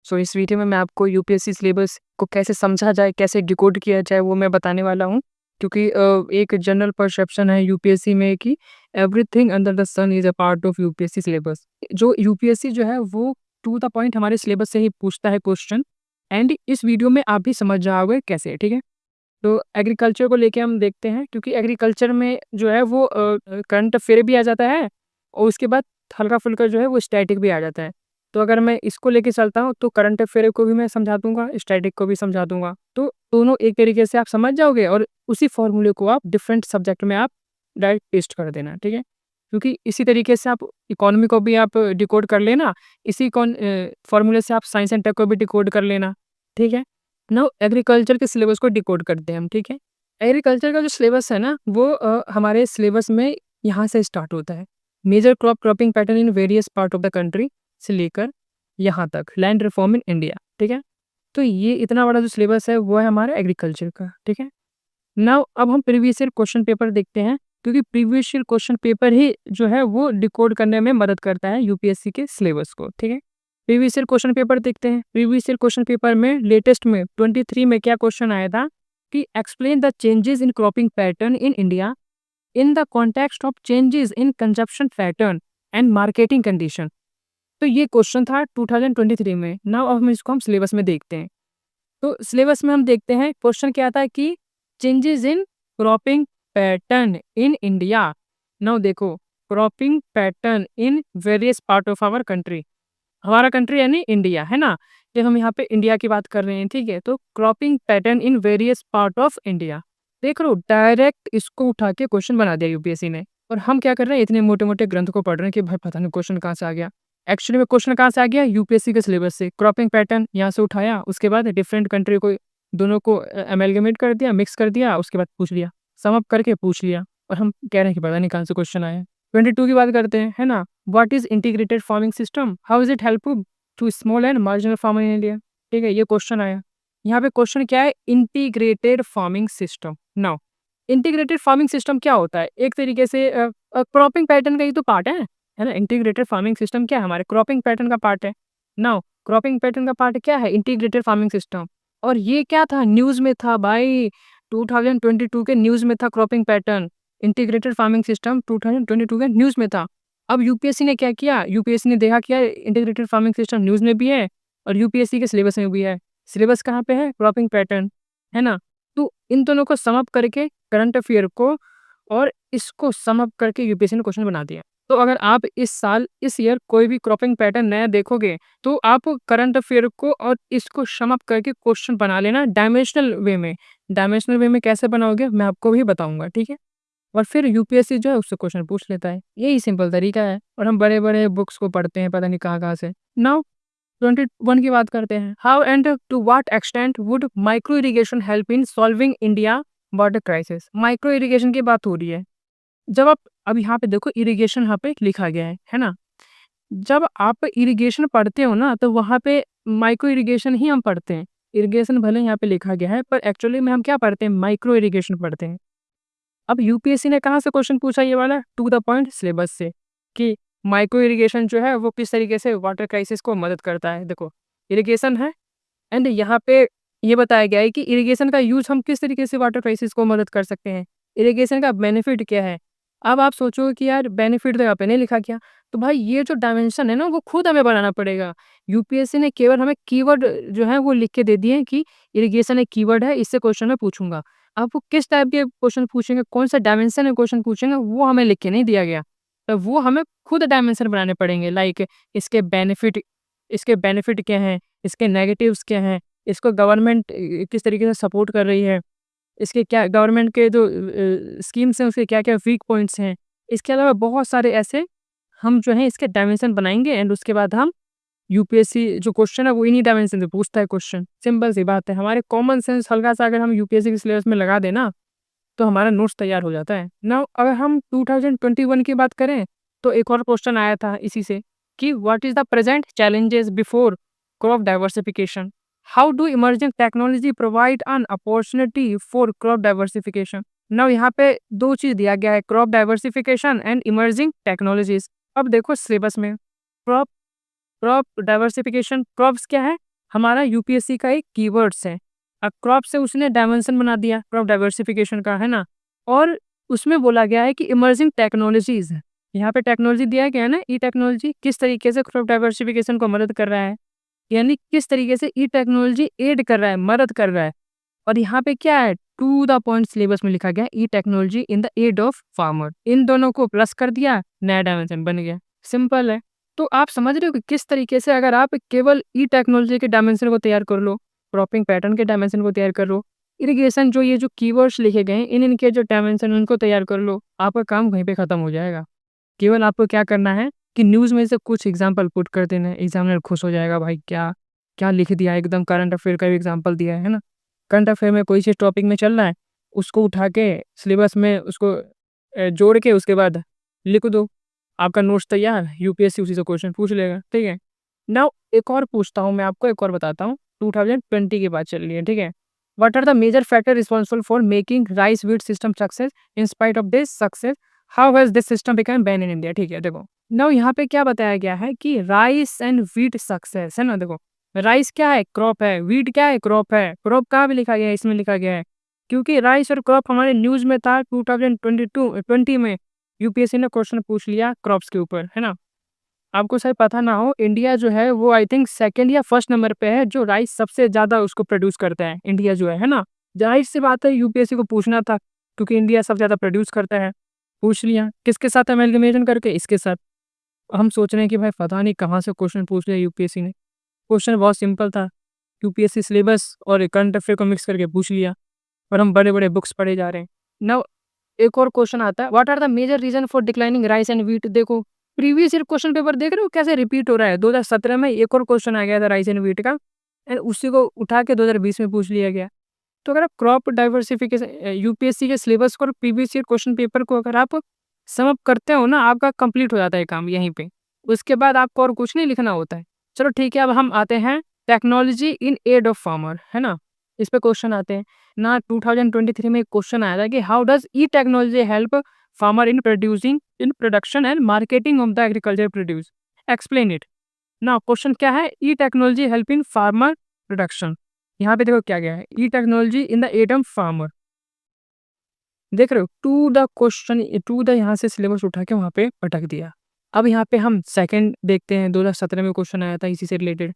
सो इस वीडियो में मैं आपको यूपीएससी सिलेबस को कैसे समझा जाए, कैसे डिकोड किया जाए वो मैं बताने वाला हूँ। क्योंकि एक जनरल परसेप्शन है यूपीएससी में कि everything under the sun is a part of UPSC syllabus. जो यूपीएससी जो है वो टू द पॉइंट हमारे सिलेबस से ही पूछता है क्वेश्चन एंड इस वीडियो में आप भी समझ जाओगे कैसे, ठीक है? तो एग्रीकल्चर को लेके हम देखते हैं क्योंकि एग्रीकल्चर में जो है वो करंट अफेयर भी आ जाता है और उसके बाद हल्का-फुल्का जो है वो स्टैटिक भी आ जाता है। तो अगर मैं इसको लेके चलता हूँ तो करंट अफेयर को भी मैं समझा दूँगा, स्टैटिक को भी समझा दूँगा। तो दोनों एक तरीके से आप समझ जाओगे और उसी फ़ॉर्मूले को आप डिफरेंट सब्जेक्ट में आप डायरेक्ट पेस्ट कर देना, ठीक है? क्योंकि इसी तरीके से आप इकोनॉमी को भी आप डिकोड कर लेना, फ़ॉर्मूले से आप साइंस एंड टेक को भी डिकोड कर लेना, ठीक है? नाउ एग्रीकल्चर के सिलेबस को डिकोड करते हैं हम, ठीक है? एग्रीकल्चर का जो सिलेबस है ना वो हमारे सिलेबस में यहाँ से स्टार्ट होता है। Major cropping pattern in various part of the country से लेकर यहाँ तक लैंड रिफॉर्म इन इंडिया, ठीक है? तो ये इतना बड़ा जो सिलेबस है वो है हमारा एग्रीकल्चर का, ठीक है? नाउ अब हम प्रीवियस ईयर क्वेश्चन पेपर देखते हैं क्योंकि प्रीवियस ईयर क्वेश्चन पेपर ही जो है वो डिकोड करने में मदद करता है यूपीएससी के सिलेबस को, ठीक है? प्रीवियस ईयर क्वेश्चन पेपर देखते हैं। प्रीवियस ईयर क्वेश्चन पेपर में लेटेस्ट में 23 में क्या क्वेश्चन आया था कि explain the changes in cropping pattern in India in the context of changes in consumption pattern and marketing condition. तो ये क्वेश्चन था 2023 में। नाउ अब हम इसको सिलेबस में देखते हैं। तो सिलेबस में हम देखते हैं क्वेश्चन क्या था कि changes in cropping pattern in India. Now देखो, cropping pattern in various part of our country. हमारा कंट्री यानी इंडिया, है ना? जब हम यहाँ पे इंडिया की बात कर रहे हैं, ठीक है? तो cropping pattern in various part of India. देख लो, डायरेक्ट इसको उठा के क्वेश्चन बना दिया यूपीएससी ने। और हम क्या कर रहे हैं, इतने मोटे-मोटे ग्रंथ को पढ़ रहे हैं कि भाई पता नहीं क्वेश्चन कहाँ से आ गया। एक्चुअली में क्वेश्चन कहाँ से आ गया? यूपीएससी के सिलेबस से। क्रॉपिंग पैटर्न यहाँ से उठाया, उसके बाद डिफरेंट कंट्री को दोनों को एमालगमेट कर दिया, मिक्स कर दिया, उसके बाद पूछ लिया। सम अप करके पूछ लिया और हम कह रहे हैं कि पता नहीं कहाँ से क्वेश्चन आया। 22 की बात करते हैं, है ना? What is integrated farming system? How is it helpful to small and marginal farmer in India? ठीक है, ये क्वेश्चन आया। यहाँ पे क्वेश्चन क्या है? Integrated farming system. Now integrated farming system क्या होता है? एक तरीके से क्रॉपिंग पैटर्न का ही तो पार्ट है ना? इंटीग्रेटेड फार्मिंग सिस्टम क्या है? हमारे क्रॉपिंग पैटर्न का पार्ट है। नाउ क्रॉपिंग पैटर्न का पार्ट क्या है? Integrated farming system. और ये क्या था? न्यूज़ में था भाई, 2022 के न्यूज़ में था cropping pattern. Integrated farming system 2022 के न्यूज़ में था। अब यूपीएससी ने क्या किया? यूपीएससी ने देखा कि यार इंटीग्रेटेड फार्मिंग सिस्टम न्यूज़ में भी है और यूपीएससी के सिलेबस में भी है। सिलेबस कहाँ पे है? क्रॉपिंग पैटर्न, है ना? तो इन दोनों को सम अप करके करंट अफेयर को और इसको सम अप करके यूपीएससी ने क्वेश्चन बना दिया। तो अगर आप इस साल, इस ईयर कोई भी क्रॉपिंग पैटर्न नया देखोगे, तो आप करंट अफेयर को और इसको सम अप करके क्वेश्चन बना लेना डायमेंशनल वे में। डायमेंशनल वे में कैसे बनाओगे मैं आपको भी बताऊँगा, ठीक है? और फिर यूपीएससी जो है उससे क्वेश्चन पूछ लेता है। यही सिंपल तरीका है और हम बड़े-बड़े बुक्स को पढ़ते हैं पता नहीं कहाँ-कहाँ से। नाउ 21 की बात करते हैं। How and to what extent would micro irrigation help in solving India water crisis? Micro irrigation की बात हो रही है। जब आप अब यहाँ पे देखो, इरिगेशन यहाँ पे लिखा गया है ना? जब आप इरिगेशन पढ़ते हो ना तो वहाँ पे माइक्रो इरिगेशन ही हम पढ़ते हैं। इरिगेशन भले यहाँ पे लिखा गया है पर एक्चुअली में हम क्या पढ़ते हैं? माइक्रो इरिगेशन पढ़ते हैं। अब यूपीएससी ने कहाँ से क्वेश्चन पूछा ये वाला? टू द पॉइंट सिलेबस से कि माइक्रो इरिगेशन जो है वो किस तरीके से वाटर क्राइसिस को मदद करता है। देखो, इरिगेशन है एंड यहाँ पे ये बताया गया है कि इरिगेशन का यूज़ हम किस तरीके से वाटर क्राइसिस को मदद कर सकते हैं। इरिगेशन का बेनिफिट क्या है? अब आप सोचोगे कि यार बेनिफिट तो यहाँ पे नहीं लिखा गया। तो भाई ये जो डायमेंशन है ना वो खुद हमें बनाना पड़ेगा। यूपीएससी ने केवल हमें कीवर्ड जो है वो लिख के दे दिए हैं कि इरिगेशन एक कीवर्ड है, इससे क्वेश्चन मैं पूछूँगा। अब वो किस टाइप के क्वेश्चन पूछेंगे, कौन-सा डायमेंशन में क्वेश्चन पूछेंगे वो हमें लिख के नहीं दिया गया। तो वो हमें खुद डायमेंशन बनाने पड़ेंगे, लाइक इसके बेनिफिट क्या हैं, इसके नेगेटिव्स क्या हैं, इसको गवर्नमेंट किस तरीके से सपोर्ट कर रही है, इसके क्या गवर्नमेंट के जो स्कीम्स हैं उसके क्या-क्या वीक पॉइंट्स हैं। इसके अलावा बहुत सारे ऐसे हम जो हैं इसके डायमेंशन बनाएँगे एंड उसके बाद हम यूपीएससी जो क्वेश्चन है वो इन्हीं डायमेंशन से पूछता है क्वेश्चन। सिंपल सी बात है। हमारे कॉमन सेंस हल्का-सा अगर हम यूपीएससी के सिलेबस में लगा दें ना, तो हमारा नोट्स तैयार हो जाता है। नाउ अगर हम 2021 की बात करें, तो एक और क्वेश्चन आया था इसी से कि what is the present challenges before crop diversification? How do emerging technology provide an opportunity for crop diversification? Now यहाँ पे 2 चीज़ दिया गया है, crop diversification and emerging technologies. अब देखो सिलेबस में क्रॉप क्रॉप डाइवर्सिफिकेशन, क्रॉप्स क्या है? हमारा यूपीएससी का एक कीवर्ड्स है। क्रॉप से उसने डायमेंशन बना दिया, क्रॉप डाइवर्सिफिकेशन का, है ना? और उसमें बोला गया है कि इमर्जिंग टेक्नोलॉजीज़ है। यहाँ पे टेक्नोलॉजी दिया गया है ना, ई टेक्नोलॉजी किस तरीके से क्रॉप डाइवर्सिफिकेशन को मदद कर रहा है, यानी किस तरीके से ई टेक्नोलॉजी एड कर रहा है, मदद कर रहा है। और यहाँ पे क्या है, टू द पॉइंट सिलेबस में लिखा गया है, e technology in the aid of farmer. इन दोनों को प्लस कर दिया, नया डायमेंशन बन गया। सिंपल है। तो आप समझ रहे हो कि किस तरीके से अगर आप केवल ई टेक्नोलॉजी के डायमेंशन को तैयार कर लो, क्रॉपिंग पैटर्न के डायमेंशन को तैयार कर लो, इरिगेशन जो ये जो कीवर्ड्स लिखे गए हैं इनके जो डायमेंशन उनको तैयार कर लो, आपका काम वहीं पे खत्म हो जाएगा। केवल आपको क्या करना है कि न्यूज़ में से कुछ एग्जाम्पल पुट कर देना है, एग्जामिनर खुश हो जाएगा, भाई क्या क्या लिख दिया है, एकदम करंट अफेयर का भी एग्जाम्पल दिया है ना। करंट अफेयर में कोई चीज़ टॉपिक में चल रहा है, उसको उठा के सिलेबस में उसको जोड़ के उसके बाद लिख दो, आपका नोट्स तैयार, यूपीएससी उसी से क्वेश्चन पूछ लेगा। ठीक है। नाउ एक और पूछता हूँ मैं आपको, एक और बताता हूँ। 2020 की बात चल रही है, ठीक है। What are the major factor responsible for making rice wheat system success? In spite of this success, how has this system become bane in India? ठीक है, देखो नाउ यहाँ पे क्या बताया गया है कि राइस एंड व्हीट सक्सेस, है ना। देखो राइस क्या है, क्रॉप है, व्हीट क्या है, क्रॉप है। क्रॉप कहाँ पे लिखा गया है, इसमें लिखा गया है, क्योंकि राइस और क्रॉप हमारे न्यूज में था 2020 में। यूपीएससी ने क्वेश्चन पूछ लिया क्रॉप्स के ऊपर, है ना। आपको शायद पता ना हो, इंडिया जो है वो आई थिंक सेकंड या फर्स्ट नंबर पे है जो राइस सबसे ज़्यादा उसको प्रोड्यूस करता है, इंडिया जो है ना। जाहिर सी बात है यूपीएससी को पूछना था, क्योंकि इंडिया सबसे ज़्यादा प्रोड्यूस करता है। पूछ लिया, किसके साथ अमेलगमेशन करके, इसके साथ। हम सोच रहे हैं कि भाई पता नहीं कहाँ से क्वेश्चन पूछ लिया यूपीएससी ने। क्वेश्चन बहुत सिंपल था, यूपीएससी सिलेबस और करंट अफेयर को मिक्स करके पूछ लिया, और हम बड़े बड़े बुक्स पढ़े जा रहे हैं। नाउ एक और क्वेश्चन आता है, what are the major reason for declining rice and wheat? देखो प्रीवियस ईयर क्वेश्चन पेपर देख रहे हो कैसे रिपीट हो रहा है। 2017 में एक और क्वेश्चन आ गया था राइस एंड व्हीट का, एंड उसी को उठा के 2020 में पूछ लिया गया। तो अगर आप क्रॉप डाइवर्सिफिकेशन यूपीएससी के सिलेबस को और प्रीवियस ईयर क्वेश्चन पेपर को अगर आप सम अप करते हो ना, आपका कंप्लीट हो जाता है काम यहीं पे। उसके बाद आपको और कुछ नहीं लिखना होता है। चलो ठीक है, अब हम आते हैं technology in aid of farmer, है ना। इस पे क्वेश्चन आते हैं ना। 2023 में एक क्वेश्चन आया था कि how does e technology help farmer in production and marketing of the agriculture produce? Explain it. ना क्वेश्चन क्या है, e technology help in farmer production. यहाँ पे देखो क्या गया है, e technology in the aid of farmer. देख रहे हो, to the question, to the यहाँ से सिलेबस उठा के वहाँ पे पटक दिया। अब यहाँ पे हम सेकंड देखते हैं, 2017 में क्वेश्चन आया था इसी से related.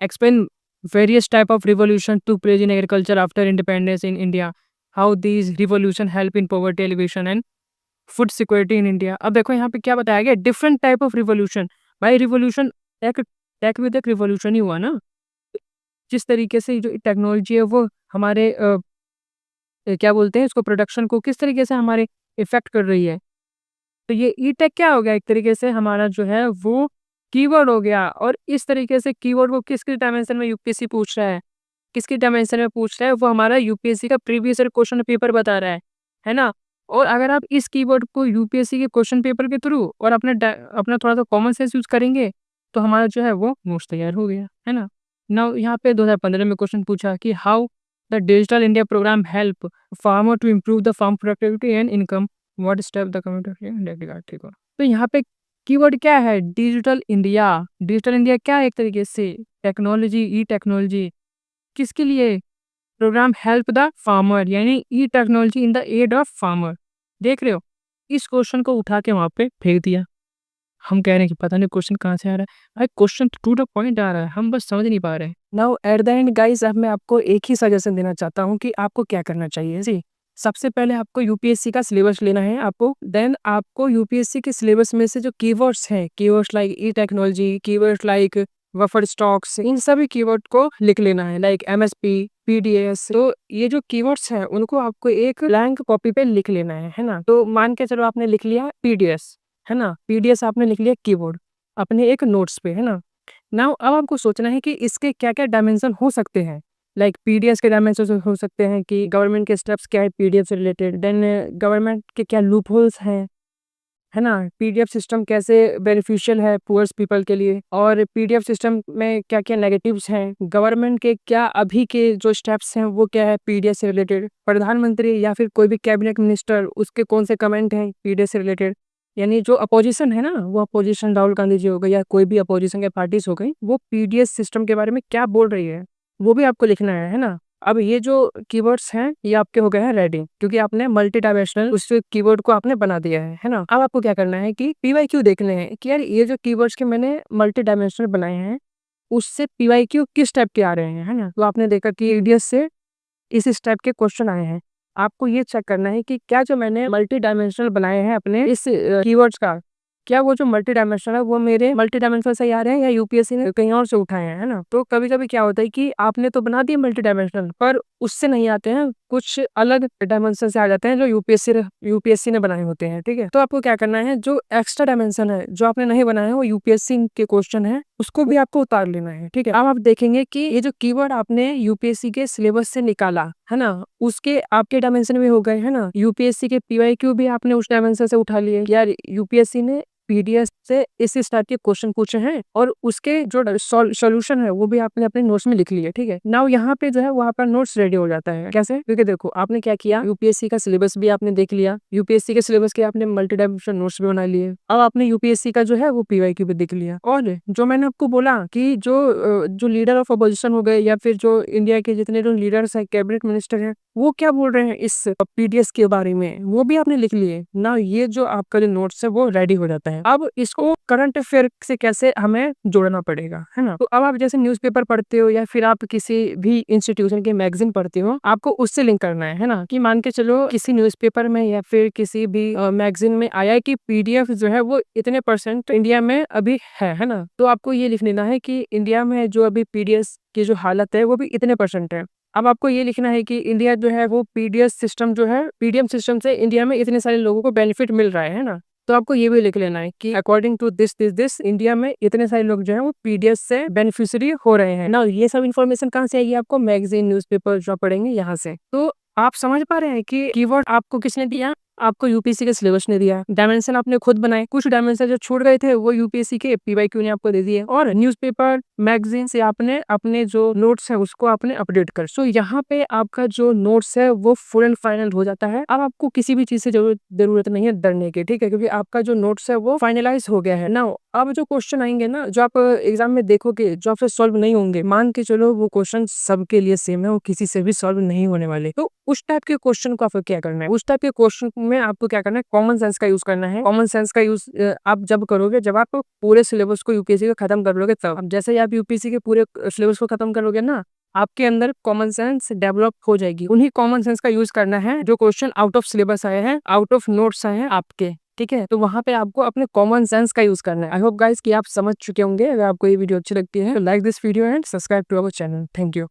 Explain various type of revolution to place in agriculture after independence in India, how these revolution help in poverty alleviation and food security in India. अब देखो यहाँ पे क्या बताया गया, डिफरेंट टाइप ऑफ रिवोल्यूशन। भाई रिवोल्यूशन टेक टेक विद एक revolution ही हुआ ना। जिस तरीके से जो टेक्नोलॉजी है वो हमारे क्या बोलते हैं इसको, प्रोडक्शन को किस तरीके से हमारे इफेक्ट कर रही है। तो ये ई टेक क्या हो गया, एक तरीके से हमारा जो है वो कीवर्ड हो गया। और इस तरीके से कीवर्ड को किसके डायमेंशन में यूपीएससी पूछ रहा है, किसकी डायमेंशन में पूछ रहा है, वो हमारा यूपीएससी का प्रीवियस ईयर क्वेश्चन पेपर बता रहा है ना। और अगर आप इस कीवर्ड को यूपीएससी के क्वेश्चन पेपर के थ्रू और अपना थोड़ा सा कॉमन सेंस यूज करेंगे, तो हमारा जो है वो नोट्स तैयार हो गया, है ना। ना यहाँ पे 2015 में क्वेश्चन पूछा कि how the digital India program help farmer to improve the farm productivity and income, what step the community. ठीक है, तो यहाँ पे कीवर्ड क्या है, डिजिटल इंडिया। डिजिटल इंडिया क्या है, एक तरीके से टेक्नोलॉजी, ई टेक्नोलॉजी किसके लिए, प्रोग्राम हेल्प द फार्मर, यानी e technology in the aid of farmer. देख रहे हो, इस क्वेश्चन को उठा के वहां पे फेंक दिया। हम कह रहे हैं कि पता नहीं क्वेश्चन कहाँ से आ रहा है। भाई क्वेश्चन टू द पॉइंट आ रहा है, हम बस समझ नहीं पा रहे हैं। Now at the end guys, अब मैं आपको एक ही सजेशन देना चाहता हूँ कि आपको क्या करना चाहिए जी। सबसे पहले आपको यूपीएससी का सिलेबस लेना है आपको, देन आपको यूपीएससी के सिलेबस में से जो कीवर्ड्स हैं, keywords like e technology, keywords like buffer stocks, इन सभी कीवर्ड को लिख लेना है, लाइक एमएसपी, पीडीएस। तो ये जो कीवर्ड्स हैं उनको आपको एक ब्लैंक कॉपी पे लिख लेना है ना। तो मान के चलो आपने लिख लिया पीडीएस, है ना, पीडीएस आपने लिख लिया कीवर्ड अपने एक नोट्स पे, है ना। नाउ अब आपको सोचना है कि इसके क्या क्या डायमेंशन हो सकते हैं। लाइक पीडीएस के डायमेंशन हो सकते हैं कि गवर्नमेंट के स्टेप्स क्या है पीडीएफ से रिलेटेड, देन गवर्नमेंट के क्या लूप होल्स हैं, है ना। पीडीएफ सिस्टम कैसे बेनिफिशियल है पुअर्स पीपल के लिए, और पीडीएफ सिस्टम में क्या क्या नेगेटिव्स हैं, गवर्नमेंट के क्या अभी के जो स्टेप्स हैं वो क्या है पीडीएफ से रिलेटेड, प्रधानमंत्री या फिर कोई भी कैबिनेट मिनिस्टर उसके कौन से कमेंट हैं पीडीएफ से रिलेटेड, यानी जो अपोजिशन है ना, वो अपोजिशन राहुल गांधी जी हो गए या कोई भी अपोजिशन के पार्टीज हो गई, वो पीडीएस सिस्टम के बारे में क्या बोल रही है, वो भी आपको लिखना है ना। अब ये जो कीवर्ड्स हैं, ये आपके हो गए हैं रेडी, क्योंकि आपने मल्टी डायमेंशनल उस कीवर्ड को आपने बना दिया है ना। अब आपको क्या करना है कि पीवाईक्यू देखने हैं कि यार ये जो कीवर्ड्स के मैंने मल्टी डायमेंशनल बनाए हैं, उससे पीवाईक्यू किस टाइप के आ रहे हैं, है ना। तो आपने देखा कि पीडीएस से इस टाइप के क्वेश्चन आए हैं। आपको ये चेक करना है कि क्या जो मैंने मल्टी डायमेंशनल बनाए हैं अपने इस कीवर्ड्स का, क्या वो जो मल्टी डायमेंशनल है वो मेरे मल्टी डायमेंशनल से ही आ रहे हैं या यूपीएससी ने कहीं और से उठाए हैं, है ना। तो कभी-कभी क्या होता है कि आपने तो बना दिए मल्टी डायमेंशनल, पर उससे नहीं आते हैं, कुछ अलग डायमेंशन से आ जाते हैं जो यूपीएससी ने बनाए होते हैं, ठीक है। तो आपको क्या करना है, जो एक्स्ट्रा डायमेंशन है जो आपने नहीं बनाया है, वो यूपीएससी के क्वेश्चन है, उसको भी आपको उतार लेना है, ठीक है। अब आप देखेंगे कि ये जो कीवर्ड आपने यूपीएससी के सिलेबस से निकाला है ना, उसके आपके डायमेंशन में हो गए, है ना। यूपीएससी के पीवाईक्यू भी आपने उस डायमेंशन से उठा लिए, यार यूपीएससी ने पीडीएफ से इस टाइप के क्वेश्चन पूछे हैं और उसके जो सॉल्यूशन है वो भी आपने अपने नोट्स में लिख लिए, ठीक है। नाउ यहाँ पे जो है वो आपका नोट्स रेडी हो जाता है। कैसे? क्योंकि देखो आपने क्या किया, यूपीएससी का सिलेबस भी आपने देख लिया, यूपीएससी के सिलेबस के आपने मल्टी डायमेंशनल नोट्स भी बना लिए, अब आपने यूपीएससी का जो है वो पीवाईक्यू भी देख लिया। और जो मैंने आपको बोला कि जो लीडर ऑफ अपोजिशन हो गए या फिर जो इंडिया के जितने जो लीडर्स है, कैबिनेट मिनिस्टर है, वो क्या बोल रहे हैं इस पीडीएस के बारे में, वो भी आपने लिख लिए ना। ये जो आपका जो नोट्स है वो रेडी हो जाता है। अब इसको करंट अफेयर से कैसे हमें जोड़ना पड़ेगा, है ना। तो अब आप जैसे न्यूज़पेपर पढ़ते हो या फिर आप किसी भी इंस्टीट्यूशन के मैगजीन पढ़ते हो, आपको उससे लिंक करना है ना। कि मान के चलो किसी न्यूज़पेपर में या फिर किसी भी मैगजीन में आया है कि पीडीएफ जो है वो इतने % इंडिया में अभी है ना। तो आपको ये लिख लेना है कि इंडिया में जो अभी पीडीएस की जो हालत है वो भी इतने % है। अब आपको ये लिखना है कि इंडिया जो है वो पीडीएस सिस्टम जो है, पीडीएम सिस्टम से इंडिया में इतने सारे लोगों को बेनिफिट मिल रहा है ना। तो आपको ये भी लिख लेना है कि अकॉर्डिंग टू दिस इंडिया में इतने सारे लोग जो है वो पीडीएस से बेनिफिशियरी हो रहे हैं ना। ये सब इन्फॉर्मेशन कहाँ से आएगी आपको, मैगजीन न्यूज़पेपर जो पढ़ेंगे यहाँ से। तो आप समझ पा रहे हैं कि कीवर्ड आपको किसने दिया, आपको यूपीएससी के सिलेबस ने दिया। डायमेंशन आपने खुद बनाए, कुछ डायमेंशन जो छूट गए थे वो यूपीएससी के पीवाईक्यू ने आपको दे दिए, और न्यूज़पेपर मैगजीन से आपने अपने जो नोट्स है उसको आपने अपडेट कर। सो यहाँ पे आपका जो नोट्स है वो फुल एंड फाइनल हो जाता है। अब आपको किसी भी चीज से जरूरत नहीं है डरने की, ठीक है, क्योंकि आपका जो नोट्स है वो फाइनलाइज हो गया है ना। अब जो क्वेश्चन आएंगे ना, जो आप एग्जाम में देखोगे, जो आपसे सॉल्व नहीं होंगे, मान के चलो वो क्वेश्चन सबके लिए सेम है, वो किसी से भी सॉल्व नहीं होने वाले, तो उस टाइप के क्वेश्चन को आपको क्या करना है, उस टाइप के क्वेश्चन में आपको क्या करना है, कॉमन सेंस का यूज करना है। कॉमन सेंस का यूज आप जब करोगे, जब आप पूरे सिलेबस को यूपीएससी का खत्म कर लोगे तब। अब जैसे ही आप यूपीएससी के पूरे सिलेबस को खत्म करोगे ना, आपके अंदर कॉमन सेंस डेवलप हो जाएगी। उन्हीं कॉमन सेंस का यूज करना है जो क्वेश्चन आउट ऑफ सिलेबस आए हैं, आउट ऑफ नोट्स आए हैं आपके, ठीक है। तो वहां पे आपको अपने कॉमन सेंस का यूज करना है। आई होप गाइस कि आप समझ चुके होंगे। अगर आपको ये वीडियो अच्छी लगती है तो like this video and subscribe to our channel. Thank you.